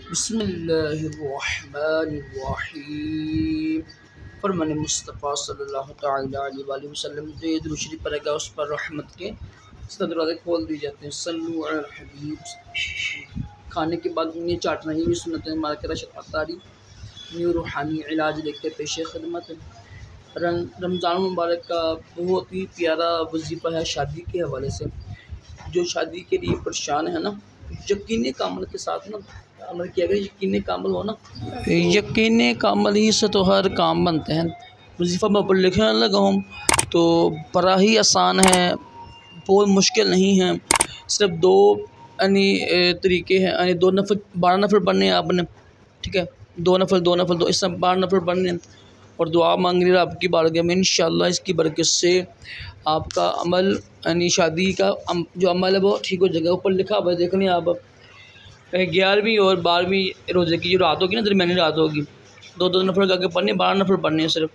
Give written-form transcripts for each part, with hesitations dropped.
बिस्मिल्लाहिर्रहमानिर्रहीम। फरमान मुस्तफ़ा सल्लल्लाहु तआला अलैहि वसल्लम जो ये दुरूद शरीफ पढ़ेगा उस पर रहमत के दरवाजे खोल दिए जाते हैं। सल्लु अलल हबीब। खाने के बाद उंगली चाटना ही सुन्नत है। मार्केट अतारी न्यू रूहानी इलाज लेके पेशे खिदमत। रमज़ान मुबारक का बहुत ही प्यारा वजीफ़ा है शादी के हवाले से। जो शादी के लिए परेशान है ना, यकीन कामल के साथ ना अमल किया गया। यकीन कामल हो ना, यकीन कामल ही से तो हर काम बनते हैं। वजीफ़ा मैं ऊपर लिखने लगा हूँ तो बड़ा ही आसान है, बहुत मुश्किल नहीं है। सिर्फ दो तरीके हैं, यानी 2 नफल 12 नफल पढ़ने हैं आपने, ठीक है। 2 नफल 2 नफल 2 इस सब 12 नफल पढ़ने हैं और दुआ मांग रही है आपकी बारगाह में। इंशाअल्लाह इसकी बरकत से आपका अमल यानी शादी का जो अमल है वो ठीक हो जाएगा। ऊपर लिखा हुआ है, देख लें आप। 11वीं और 12वीं रोज़े की जो रात होगी ना, दरमियानी रात होगी, 2-2 नफल करके पढ़ने, 12 नफल पढ़ने हैं सिर्फ।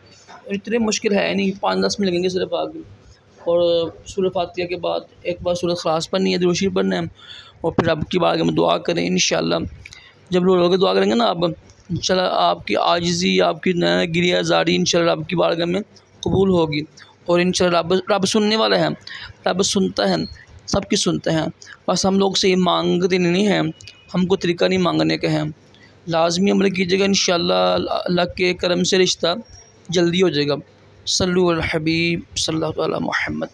इतने मुश्किल है नहीं, 5-10 मिनट लगेंगे सिर्फ आगे। और सूरह फातिहा के बाद एक बार सूरह इखलास पढ़नी है, दुरूद शरीफ पढ़ना है और फिर रब की बारगाह में दुआ करें। इंशाअल्लाह जब लोग दुआ करेंगे ना आप, इंशाअल्लाह आपकी आजिज़ी, आपकी गिरिया ज़ारी इंशाअल्लाह रब की बारगाह में कबूल होगी। और इंशाअल्लाह रब सुनने वाला है, रब सुनता है, सबकी सुनते हैं। बस हम लोग से ये मांगते नहीं हैं, हमको तरीका नहीं मांगने का है। लाजमी अमल कीजिएगा, इंशाअल्लाह अल्लाह के करम से रिश्ता जल्दी हो जाएगा। सल्लु अल हबीब सल्लल्लाहु अलैहि मुहम्मद।